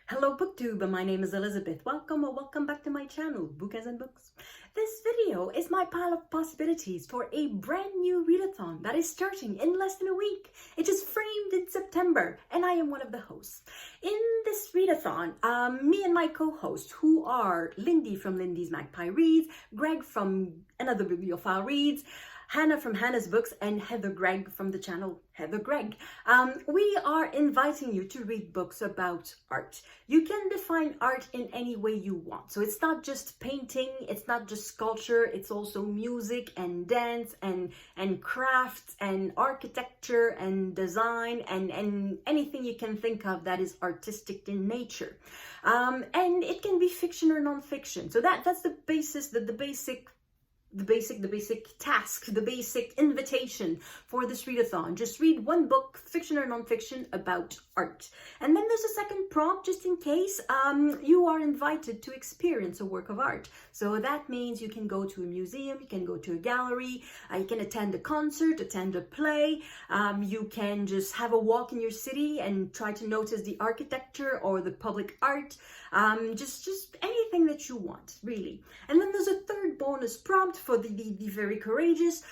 Hello BookTube, my name is Elizabeth. Welcome or welcome back to my channel, Bookends and Books. This video is my pile of possibilities for a brand new readathon that is starting in less than a week. It is framed in September and I am one of the hosts. In this readathon, me and my co-host, who are Lindy from Lindy's Magpie Reads, Greg from Another Bibliophile Reads, Hannah from Hannah's Books, and Heather Greg from the channel Heather Greg. We are inviting you to read books about art. You can define art in any way you want. So it's not just painting, it's not just sculpture, it's also music and dance and crafts and architecture and design and anything you can think of that is artistic in nature. And it can be fiction or non-fiction. So that's the basis, the basic task, the basic invitation for this readathon. Just read one book, fiction or non-fiction, about art. And then there's a second prompt, just in case you are invited to experience a work of art. So that means you can go to a museum, you can go to a gallery, you can attend a concert, attend a play, you can just have a walk in your city and try to notice the architecture or the public art, just anything that you want, really. And then there's a third bonus prompt for the very courageous.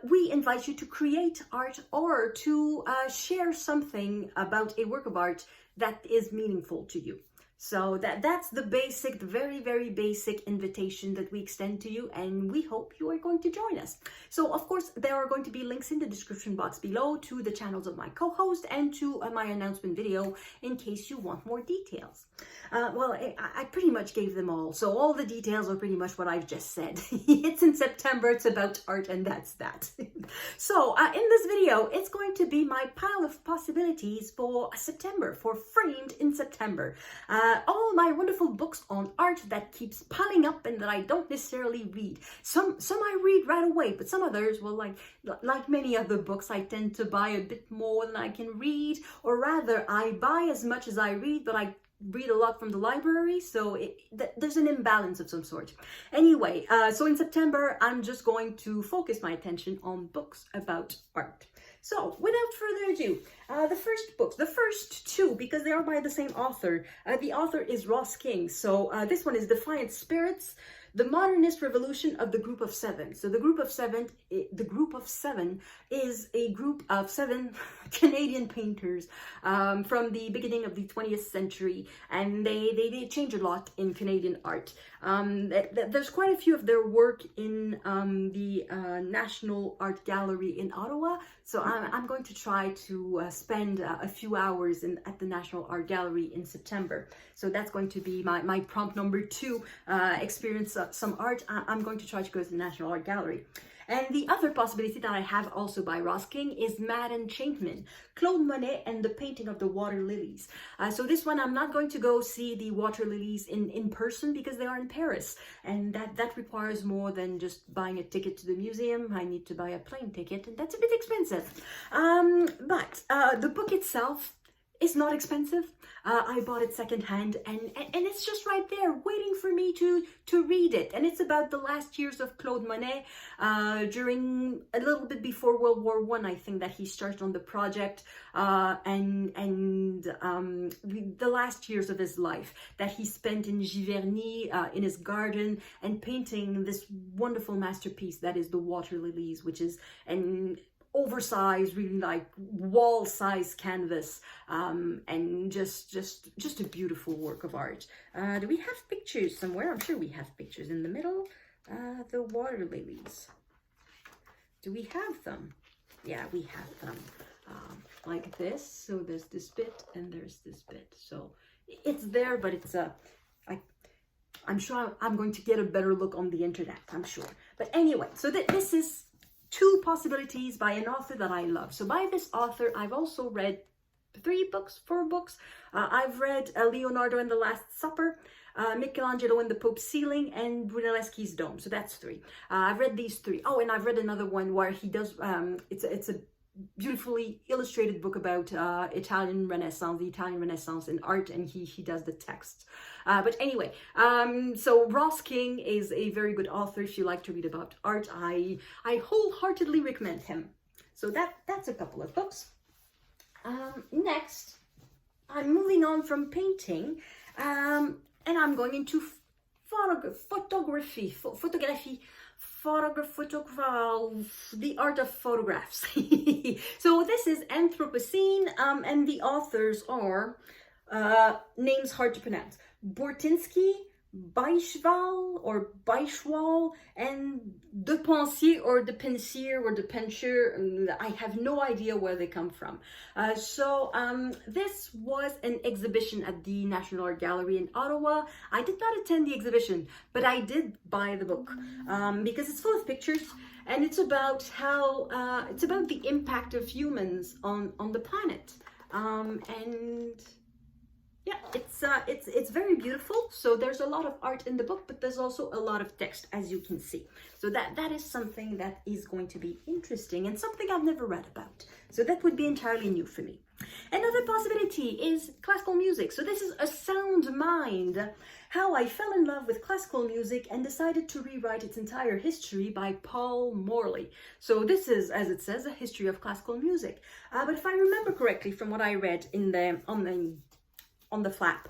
We invite you to create art or to share something about a work of art that is meaningful to you. So that's the basic, the very basic invitation that we extend to you, and we hope you are going to join us. So of course there are going to be links in the description box below to the channels of my co-host and to my announcement video in case you want more details. Well, I pretty much gave them all, so all the details are pretty much what I've just said. It's in September, it's about art, and that's that. So in this video, it's going to be my pile of possibilities for September, for framed in September. All my wonderful books on art that keeps piling up and that I don't necessarily read. Some I read right away, but some others, well, like many other books, I tend to buy a bit more than I can read, or rather I buy as much as I read, but I read a lot from the library, so there's an imbalance of some sort. Anyway, so in September, I'm just going to focus my attention on books about art. So, without further ado, the first books, the first two, because they are by the same author. The author is Ross King. So this one is Defiant Spirits, The Modernist Revolution of the Group of Seven. So the Group of Seven is a group of 7 Canadian painters from the beginning of the 20th century, and they change a lot in Canadian art. There's quite a few of their work in the National Art Gallery in Ottawa, so I'm going to try to spend a few hours at the National Art Gallery in September. So that's going to be my prompt number 2, experience some art. I'm going to try to go to the National Art Gallery. And the other possibility that I have also by Ross King is Mad Enchantment, Claude Monet and the Painting of the Water Lilies. So this one, I'm not going to go see the water lilies in person because they are in Paris. And that requires more than just buying a ticket to the museum. I need to buy a plane ticket, and that's a bit expensive. But the book itself is not expensive. I bought it secondhand, and it's just right there waiting for me to read it. And it's about the last years of Claude Monet, during a little bit before World War I think that he started on the project, and the last years of his life that he spent in Giverny, in his garden, and painting this wonderful masterpiece that is the Water Lilies, which is an oversized, really like wall-size canvas, and just a beautiful work of art. Do we have pictures somewhere? I'm sure we have pictures in the middle. The water lilies. Do we have them? Yeah, we have them. Like this. So there's this bit and there's this bit. So it's there, but it's I'm sure I'm going to get a better look on the internet, I'm sure. But anyway, so this is 2 possibilities by an author that I love. So by this author, I've also read 4 books. I've read Leonardo and the Last Supper, Michelangelo and the Pope's Ceiling, and Brunelleschi's Dome. So that's 3. I've read these 3. Oh, and I've read another one where he does, it's a beautifully illustrated book about Italian Renaissance, the Italian Renaissance in art, and he does the text. But anyway, so Ross King is a very good author. If you like to read about art, I wholeheartedly recommend him. So that's a couple of books. Next, I'm moving on from painting, and I'm going into photography, the art of photographs. So this is Anthropocene, and the authors are, names hard to pronounce, Bortinsky, Beischwal, and De Pensier or De Pensier or De Pensier. I have no idea where they come from. This was an exhibition at the National Art Gallery in Ottawa. I did not attend the exhibition, but I did buy the book because it's full of pictures, and it's about how it's about the impact of humans on the planet, and yeah, it's very beautiful. So there's a lot of art in the book, but there's also a lot of text, as you can see. So that is something that is going to be interesting and something I've never read about. So that would be entirely new for me. Another possibility is classical music. So this is A Sound Mind, how I fell in love with classical music and decided to rewrite its entire history, by Paul Morley. So this is, as it says, a history of classical music. But if I remember correctly from what I read on the flap,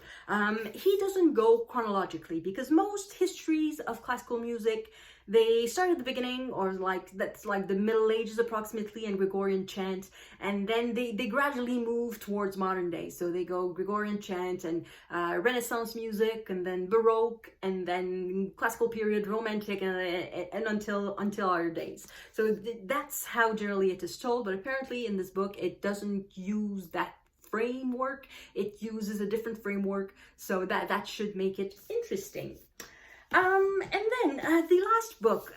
he doesn't go chronologically, because most histories of classical music, they start at the beginning, or that's like the Middle Ages approximately, and Gregorian chant, and then they gradually move towards modern day. So they go Gregorian chant and Renaissance music, and then Baroque, and then classical period, Romantic, and until our days. So that's how generally it is told. But apparently in this book it doesn't use that framework. It uses a different framework, so that should make it interesting. And then the last book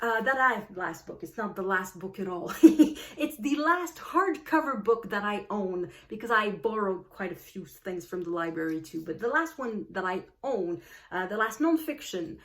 it's not the last book at all. It's the last hardcover book that I own, because I borrowed quite a few things from the library too. But the last one that I own, the last nonfiction,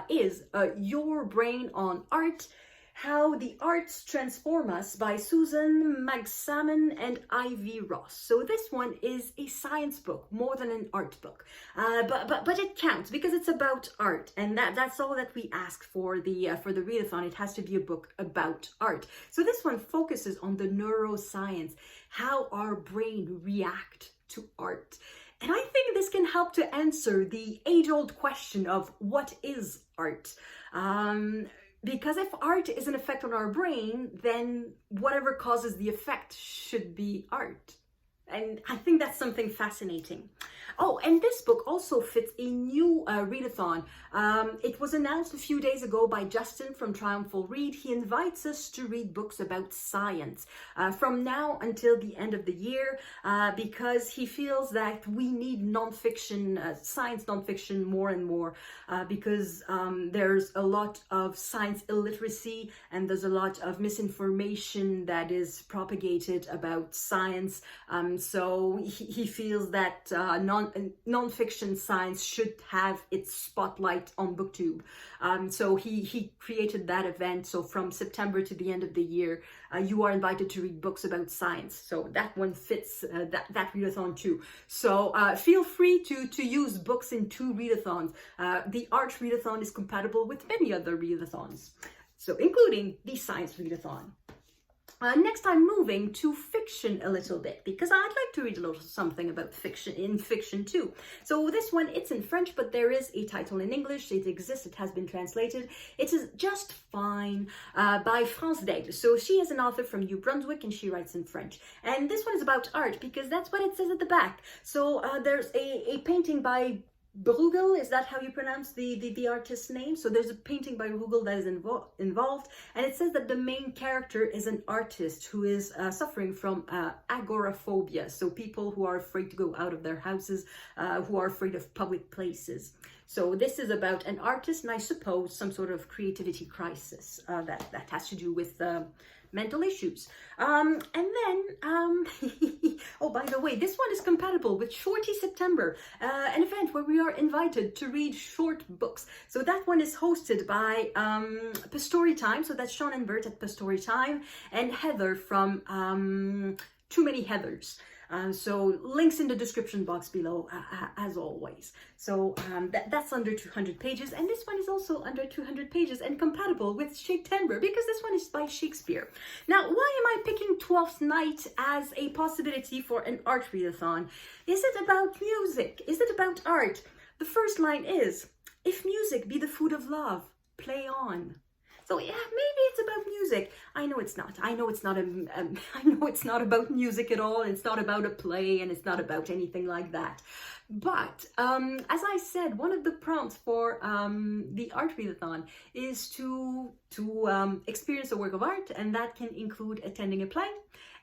is Your Brain on Art: How the Arts Transform Us, by Susan Magsamen and Ivy Ross. So this one is a science book more than an art book, but it counts because it's about art, and that's all that we ask for the readathon. It has to be a book about art. So this one focuses on the neuroscience, how our brain react to art. And I think this can help to answer the age-old question of what is art. Because if art is an effect on our brain, then whatever causes the effect should be art. And I think that's something fascinating. Oh, and this book also fits a new readathon. It was announced a few days ago by Justin from Triumphal Read. He invites us to read books about science from now until the end of the year, because he feels that we need nonfiction, science nonfiction more and more, because there's a lot of science illiteracy, and there's a lot of misinformation that is propagated about science. So he feels that non-fiction science should have its spotlight on BookTube. So he created that event. So from September to the end of the year, you are invited to read books about science. So that one fits that readathon too. So feel free to use books in two readathons. The art readathon is compatible with many other readathons, so including the science readathon. Next, I'm moving to fiction a little bit, because I'd like to read a little something about fiction too. So this one, it's in French, but there is a title in English. It exists, it has been translated. It is Just Fine, by France Daigle. So she is an author from New Brunswick, and she writes in French. And this one is about art, because that's what it says at the back. So there's a painting by Bruegel, is that how you pronounce the artist's name? So there's a painting by Bruegel that is involved, and it says that the main character is an artist who is suffering from agoraphobia, so people who are afraid to go out of their houses, who are afraid of public places. So this is about an artist, and I suppose some sort of creativity crisis that has to do with mental issues. And then, oh, by the way, this one is compatible with Shorty September, an event where we are invited to read short books. So that one is hosted by Pastori Time, so that's Sean and Bert at Pastori Time, and Heather from Too Many Heathers. So links in the description box below, as always. So that's under 200 pages, and this one is also under 200 pages and compatible with Shaketember, because this one is by Shakespeare. Now, why am I picking Twelfth Night as a possibility for an art readathon? Is it about music? Is it about art? The first line is, "If music be the food of love, play on." So yeah, maybe it's about music. I know it's not. I know it's not I know it's not about music at all. It's not about a play, and it's not about anything like that. But as I said, one of the prompts for the art readathon is to experience a work of art, and that can include attending a play.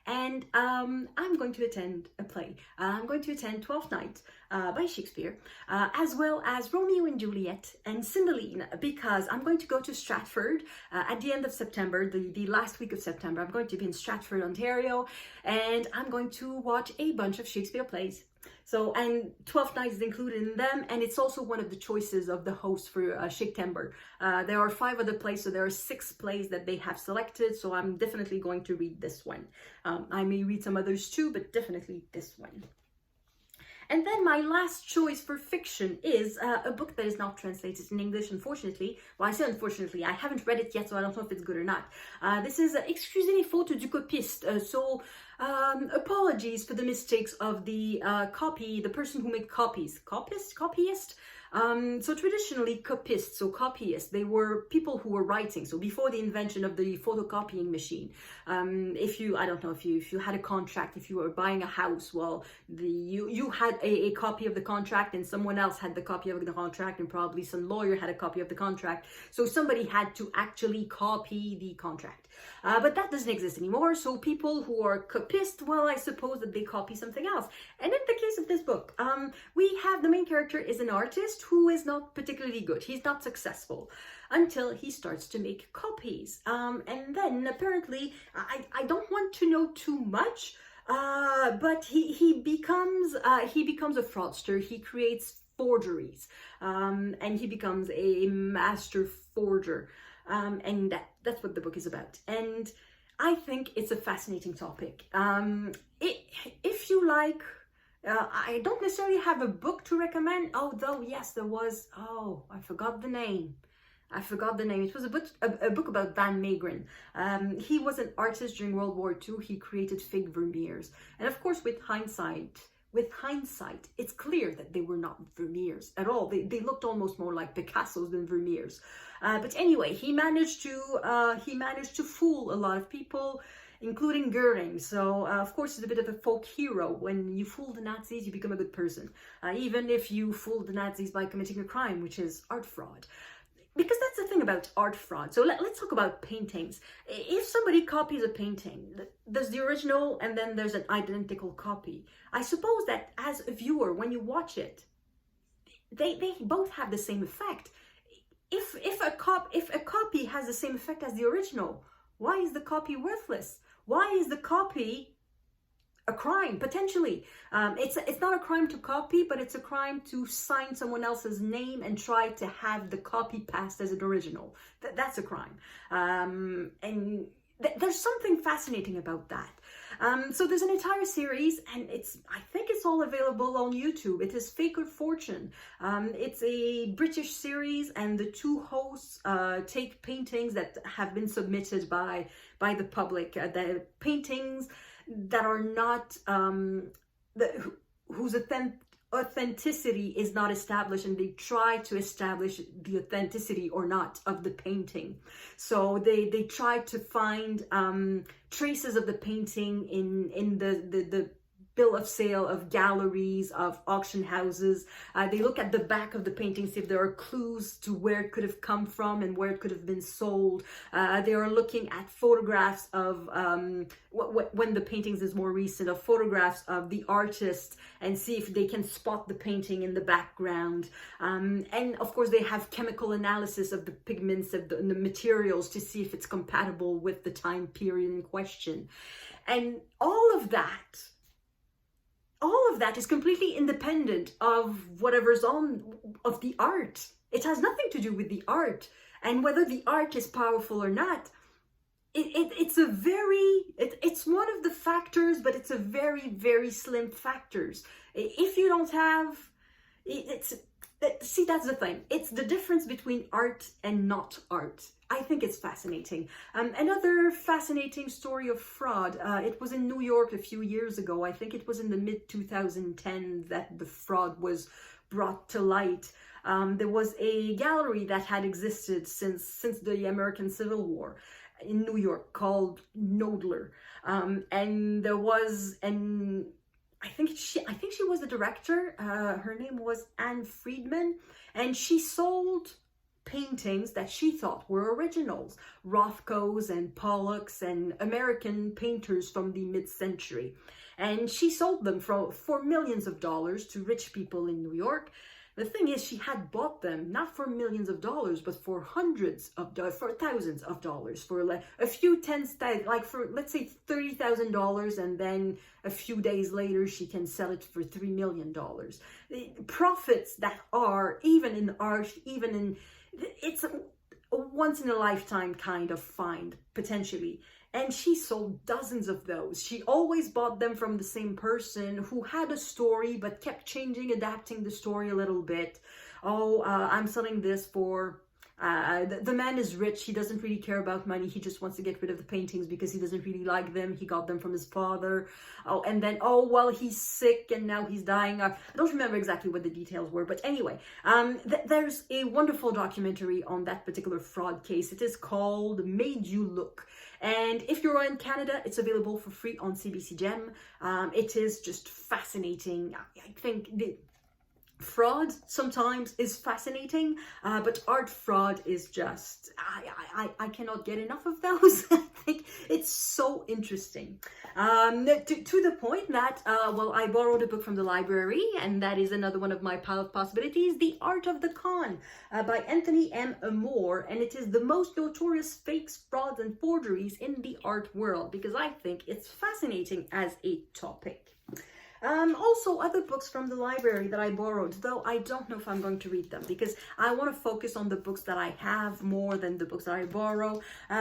And I'm going to attend a play. I'm going to attend Twelfth Night by Shakespeare, as well as Romeo and Juliet and Cymbeline, because I'm going to go to Stratford at the end of September, the last week of September. I'm going to be in Stratford, Ontario, and I'm going to watch a bunch of Shakespeare plays. So, and Twelfth Night is included in them, and it's also one of the choices of the host for Shaketember. There are 5 other plays, so there are 6 plays that they have selected, so I'm definitely going to read this one. I may read some others too, but definitely this one. And then my last choice for fiction is a book that is not translated in English, unfortunately. Well, I say unfortunately, I haven't read it yet, so I don't know if it's good or not. This is Excusez les fautes du copiste. Apologies for the mistakes of the the person who made copies. Copyist? So traditionally, copists, so copyists, they were people who were writing. So before the invention of the photocopying machine, if you had a contract, if you were buying a house, well, you had a copy of the contract, and someone else had the copy of the contract, and probably some lawyer had a copy of the contract. So somebody had to actually copy the contract. But that doesn't exist anymore. So people who are copists, well, I suppose that they copy something else. And in the case of this book, we have the main character is an artist who is not particularly good. He's not successful until he starts to make copies. And then apparently, I don't want to know too much, but he becomes a fraudster. He creates forgeries, and he becomes a master forger. And that's what the book is about. And I think it's a fascinating topic. If you like, I don't necessarily have a book to recommend, although yes, there was, I forgot the name. It was a book about Van Meegeren. He was an artist during World War II. He created fake Vermeers. And of course, with hindsight, it's clear that they were not Vermeers at all. They looked almost more like Picasso's than Vermeers. But anyway, he managed to fool a lot of people, including Goering. So of course, it's a bit of a folk hero. When you fool the Nazis, you become a good person, even if you fool the Nazis by committing a crime, which is art fraud. Because that's the thing about art fraud. So let's talk about paintings. If somebody copies a painting, there's the original and then there's an identical copy. I suppose that as a viewer, when you watch it, they both have the same effect. If a copy has the same effect as the original, why is the copy worthless? Why is the copy a crime, potentially? It's not a crime to copy, but it's a crime to sign someone else's name and try to have the copy passed as an original. That's a crime. And there's something fascinating about that. So there's an entire series, and I think it's all available on YouTube. It is Fake or Fortune. It's a British series, and the 2 hosts take paintings that have been submitted by the public. The paintings that are not whose authenticity is not established, and they try to establish the authenticity or not of the painting. So they try to find traces of the painting in the bill of sale of galleries, of auction houses. They look at the back of the painting, see if there are clues to where it could have come from and where it could have been sold. They are looking at photographs of, when the paintings is more recent, of photographs of the artist, and see if they can spot the painting in the background. And of course, they have chemical analysis of the pigments, of the materials, to see if it's compatible with the time period in question. And all of that is completely independent of whatever's of the art. It has nothing to do with the art. And whether the art is powerful or not, it's one of the factors, but it's a very, very slim factors. If you don't have, see, that's the thing. It's the difference between art and not art. I think it's fascinating. Another fascinating story of fraud. It was in New York a few years ago. I think it was in the mid-2010 that the fraud was brought to light. There was a gallery that had existed since the American Civil War in New York called Knoedler, and there was an I think she was the director. Her name was Anne Friedman, and she sold paintings that she thought were originals, Rothko's and Pollock's and American painters from the mid-century, and she sold them for millions of dollars to rich people in New York. The thing is, she had bought them not for millions of dollars, but for for thousands of dollars, for like a few tens, like for, let's say, $30,000, and then a few days later she can sell it for $3 million. Profits that are, even in art, it's a once in a lifetime kind of find, potentially. And she sold dozens of those. She always bought them from the same person who had a story but kept changing, adapting the story a little bit. Oh, I'm selling this for... the man is rich. He doesn't really care about money. He just wants to get rid of the paintings because he doesn't really like them. He got them from his father. Oh, and then, oh, well, he's sick and now he's dying. I don't remember exactly what the details were. But anyway, there's a wonderful documentary on that particular fraud case. It is called Made You Look. And if you're in Canada, it's available for free on CBC Gem. It is just fascinating. I think fraud sometimes is fascinating, but art fraud is just, I cannot get enough of those. I think it's so interesting. To the point that, well, I borrowed a book from the library, and that is another one of my pile of possibilities, The Art of the Con by Anthony M. Moore, and it is the most notorious fakes, frauds, and forgeries in the art world, because I think it's fascinating as a topic. Also, other books from the library that I borrowed, though I don't know if I'm going to read them because I want to focus on the books that I have more than the books that I borrow.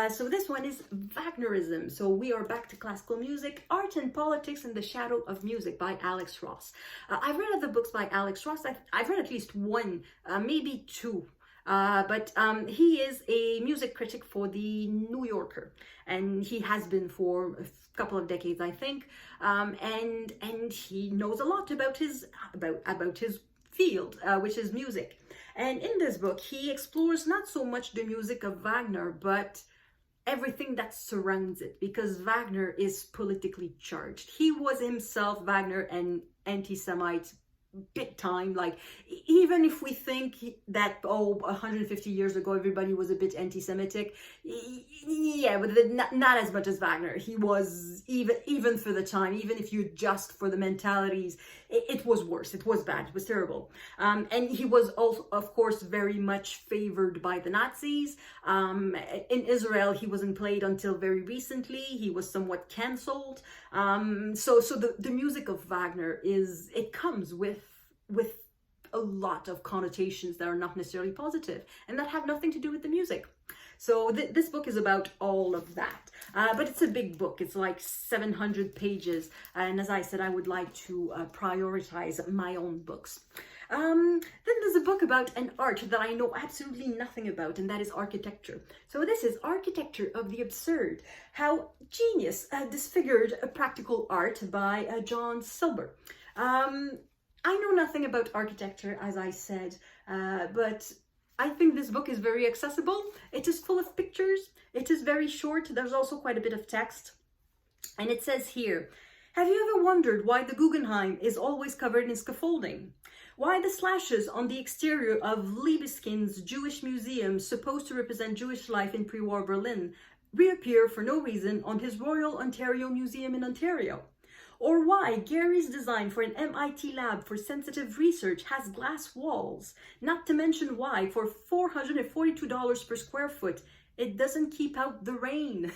So this one is Wagnerism. So we are back to classical music, Art and Politics in the Shadow of Music by Alex Ross. I've read other books by Alex Ross. I've read at least one, maybe two. But he is a music critic for the New Yorker, and he has been for a couple of decades, I think, and he knows a lot about his field, which is music. And in this book, he explores not so much the music of Wagner, but everything that surrounds it, because Wagner is politically charged. He was himself, Wagner, an anti-Semite big time. Like, even if we think that 150 years ago everybody was a bit anti-Semitic, yeah, but not as much as Wagner. He was, even for the time, even if you adjust for the mentalities, it was worse. It was bad. It was terrible. And he was also, of course, very much favored by the Nazis. In Israel, he wasn't played until very recently. He was somewhat cancelled. So the music of Wagner it comes with a lot of connotations that are not necessarily positive and that have nothing to do with the music. So this book is about all of that. But it's a big book. It's like 700 pages. And as I said, I would like to prioritize my own books. Then there's a book about an art that I know absolutely nothing about, and that is architecture. So this is Architecture of the Absurd, How Genius Disfigured Practical Art by John Silber. I know nothing about architecture, as I said, but I think this book is very accessible. It is full of pictures. It is very short. There's also quite a bit of text. And it says here, have you ever wondered why the Guggenheim is always covered in scaffolding? Why the slashes on the exterior of Liebeskind's Jewish museum, supposed to represent Jewish life in pre-war Berlin, reappear for no reason on his Royal Ontario Museum in Ontario? Or why Gary's design for an MIT lab for sensitive research has glass walls, not to mention why, for $442 per square foot, it doesn't keep out the rain.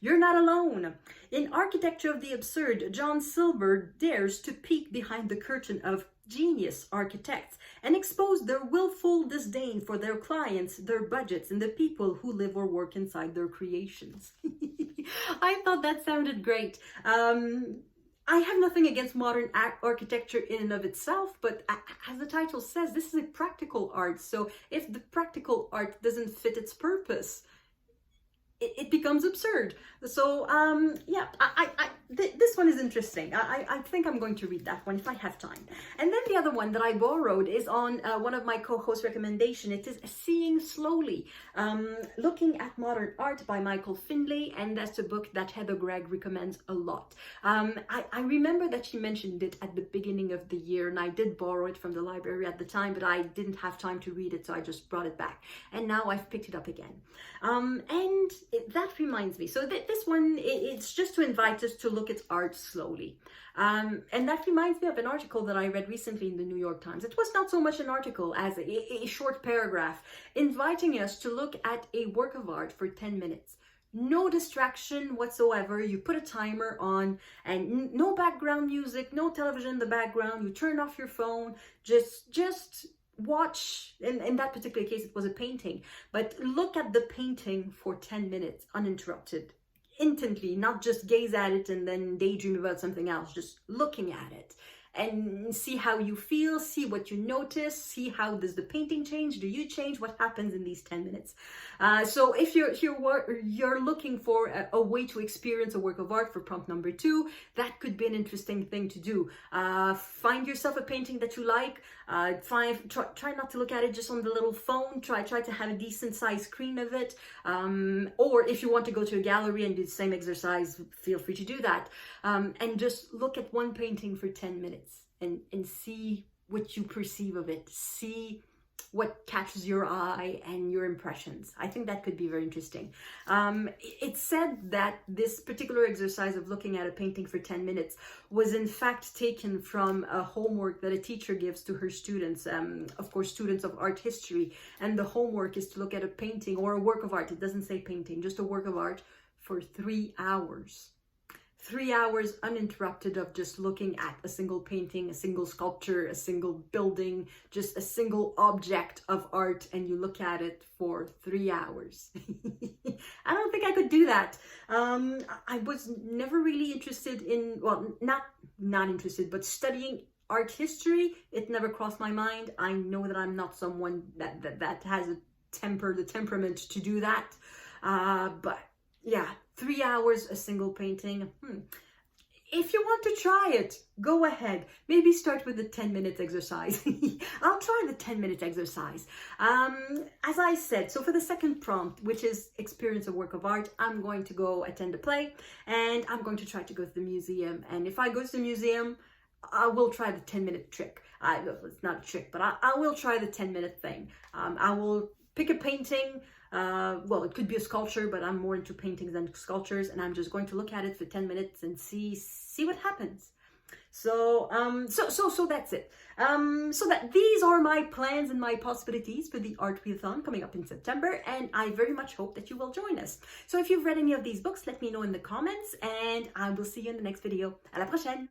You're not alone. In Architecture of the Absurd, John Silber dares to peek behind the curtain of genius architects and expose their willful disdain for their clients, their budgets, and the people who live or work inside their creations. I thought that sounded great. I have nothing against modern architecture in and of itself, but as the title says, this is a practical art. So if the practical art doesn't fit its purpose, it becomes absurd. So yeah, this one is interesting. I think I'm going to read that one if I have time. And then the other one that I borrowed is on one of my co-host recommendation. It is Seeing Slowly, Looking at Modern Art by Michael Findlay, and that's a book that Heather Gregg recommends a lot. I remember that she mentioned it at the beginning of the year, and I did borrow it from the library at the time, but I didn't have time to read it, so I just brought it back. And now I've picked it up again. And that reminds me, so this one, it's just to invite us to look at art slowly. And that reminds me of an article that I read recently in the New York Times. It was not so much an article as a short paragraph inviting us to look at a work of art for 10 minutes. No distraction whatsoever. You put a timer on and no background music, no television in the background. You turn off your phone, just watch. In that particular case, it was a painting, but look at the painting for 10 minutes uninterrupted, intently, not just gaze at it and then daydream about something else, just looking at it and see how you feel, see what you notice, see how does the painting change, do you change, what happens in these 10 minutes. So if you're looking for a way to experience a work of art for prompt number 2, that could be an interesting thing to do. Find yourself a painting that you like, try not to look at it just on the little phone, try to have a decent size screen of it, or if you want to go to a gallery and do the same exercise, feel free to do that, and just look at one painting for 10 minutes. And see what you perceive of it, see what catches your eye and your impressions. I think that could be very interesting. It's said that this particular exercise of looking at a painting for 10 minutes was in fact taken from a homework that a teacher gives to her students, of course, students of art history. And the homework is to look at a painting or a work of art. It doesn't say painting, just a work of art for 3 hours. 3 hours uninterrupted of just looking at a single painting, a single sculpture, a single building, just a single object of art, and you look at it for 3 hours. I don't think I could do that. I was never really interested in, well, not interested, but studying art history. It never crossed my mind. I know that I'm not someone that has the temperament to do that. But yeah, 3 hours, a single painting. If you want to try it, go ahead. Maybe start with the 10 minutes exercise. I'll try the 10 minutes exercise. As I said, so for the second prompt, which is experience a work of art, I'm going to go attend a play and I'm going to try to go to the museum. And if I go to the museum, I will try the 10-minute trick. It's not a trick, but I will try the 10-minute thing. I will pick a painting. Well, it could be a sculpture, but I'm more into paintings than sculptures, and I'm just going to look at it for 10 minutes and see what happens. So that's it. So that these are my plans and my possibilities for the Art Readathon coming up in September, and I very much hope that you will join us. So if you've read any of these books, let me know in the comments, and I will see you in the next video. À la prochaine!